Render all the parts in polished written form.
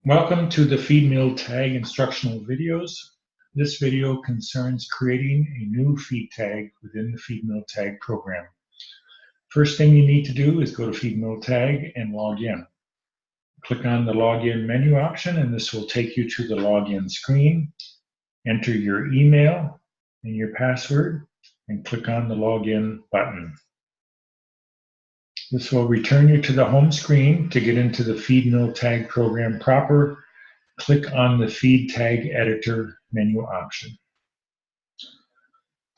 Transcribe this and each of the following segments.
Welcome to the feed mill tag instructional videos. This video concerns creating a new feed tag within the feed mill tag program. First thing you need to do is go to feed mill tag and log in. Click on the login menu option and this will take you to the login screen. Enter your email and your password and click on the login button. This will return you to the home screen. To get into the feed mill tag program proper, click on the feed tag editor menu option.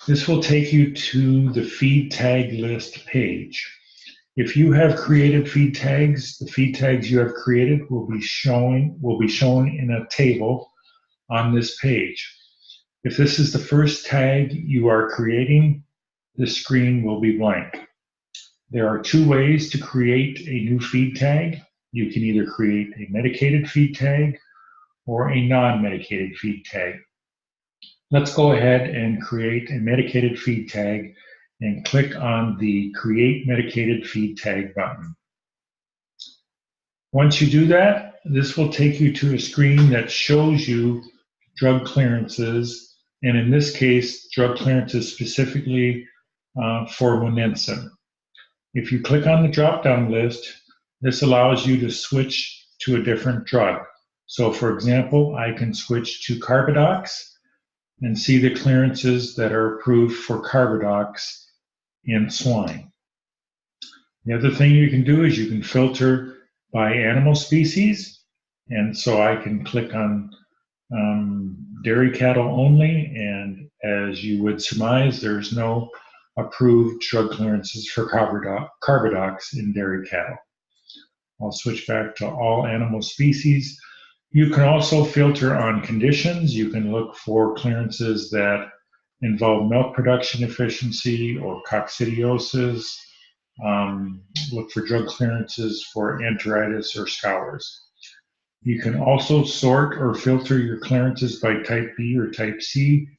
This will take you to the feed tag list page. If you have created feed tags, the feed tags you have created will be shown in a table on this page. If this is the first tag you are creating, the screen will be blank. There are two ways to create a new feed tag. You can either create a medicated feed tag or a non-medicated feed tag. Let's go ahead and create a medicated feed tag and click on the Create Medicated Feed Tag button. Once you do that, this will take you to a screen that shows you drug clearances, and in this case, drug clearances specifically for monensin. If you click on the drop-down list, this allows you to switch to a different drug. So for example, I can switch to Carbidox and see the clearances that are approved for Carbidox in swine. The other thing you can do is you can filter by animal species. And so I can click on dairy cattle only, and as you would surmise, there's no approved drug clearances for Carbidox in dairy cattle. I'll switch back to all animal species. You can also filter on conditions. You can look for clearances that involve milk production efficiency or coccidiosis. Look for drug clearances for enteritis or scours. You can also sort or filter your clearances by type B or type C,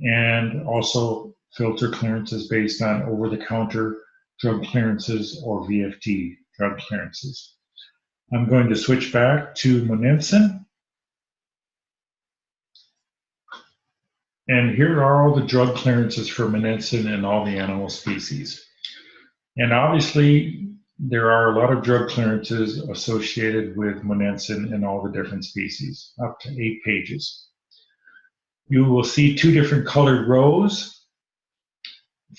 and also filter clearances based on over-the-counter drug clearances or VFD drug clearances. I'm going to switch back to monensin. And here are all the drug clearances for monensin in all the animal species. And obviously, there are a lot of drug clearances associated with monensin in all the different species, up to 8 pages. You will see 2 different colored rows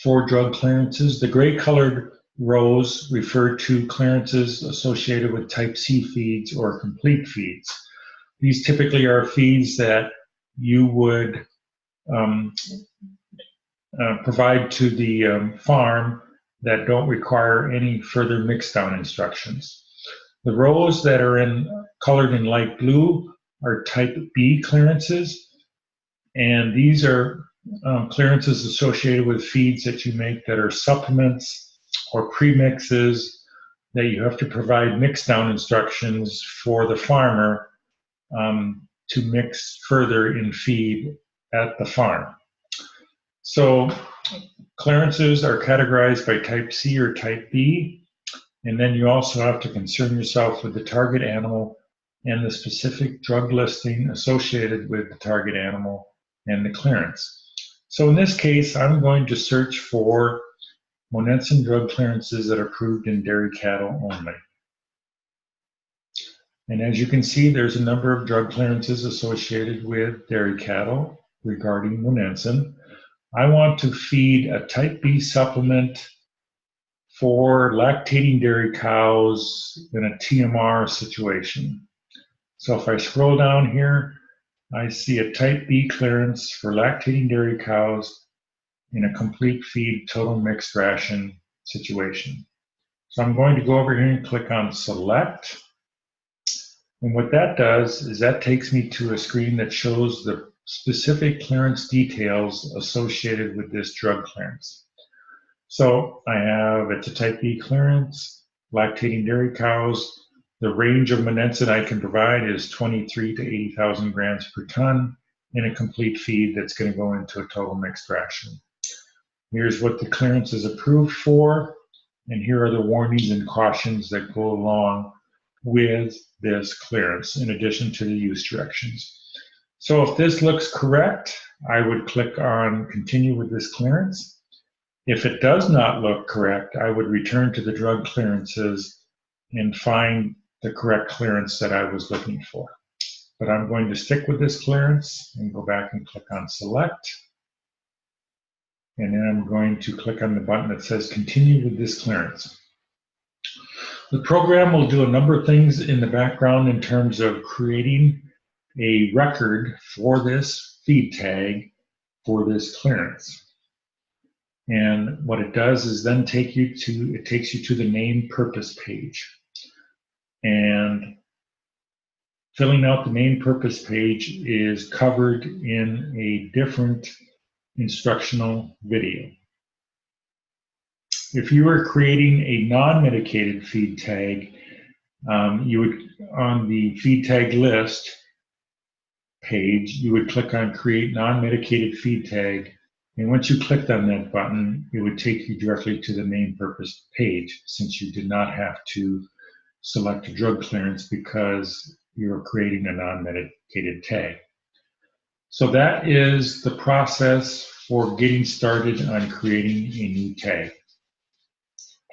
for drug clearances. The gray colored rows refer to clearances associated with type C feeds or complete feeds. These typically are feeds that you would provide to the farm that don't require any further mix down instructions. The rows that are colored in light blue are type B clearances, and these are clearances associated with feeds that you make that are supplements or premixes that you have to provide mix down instructions for the farmer to mix further in feed at the farm. So clearances are categorized by type C or type B, and then you also have to concern yourself with the target animal and the specific drug listing associated with the target animal and the clearance. So in this case, I'm going to search for monensin drug clearances that are approved in dairy cattle only. And as you can see, there's a number of drug clearances associated with dairy cattle regarding monensin. I want to feed a type B supplement for lactating dairy cows in a TMR situation. So if I scroll down here, I see a type B clearance for lactating dairy cows in a complete feed total mixed ration situation. So I'm going to go over here and click on select. And what that does is that takes me to a screen that shows the specific clearance details associated with this drug clearance. So it's a type B clearance, lactating dairy cows. The range of monensin I can provide is 23 to 80,000 grams per ton in a complete feed that's going to go into a total mixed ration. Here's what the clearance is approved for, and here are the warnings and cautions that go along with this clearance in addition to the use directions. So if this looks correct, I would click on continue with this clearance. If it does not look correct, I would return to the drug clearances and find the correct clearance that I was looking for. But I'm going to stick with this clearance and go back and click on select. And then I'm going to click on the button that says continue with this clearance. The program will do a number of things in the background in terms of creating a record for this feed tag for this clearance. And what it does is then takes you to the name purpose page. And filling out the name purpose page is covered in a different instructional video. If you were creating a non-medicated feed tag, you would, on the feed tag list page, you would click on create non-medicated feed tag. And once you clicked on that button, it would take you directly to the name purpose page, since you did not have to select a drug clearance because you're creating a non-medicated tag. So that is the process for getting started on creating a new tag.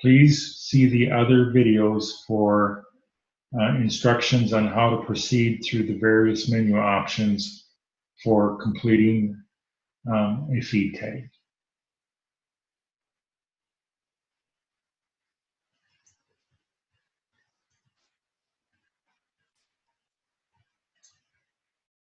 Please see the other videos for instructions on how to proceed through the various menu options for completing a feed tag.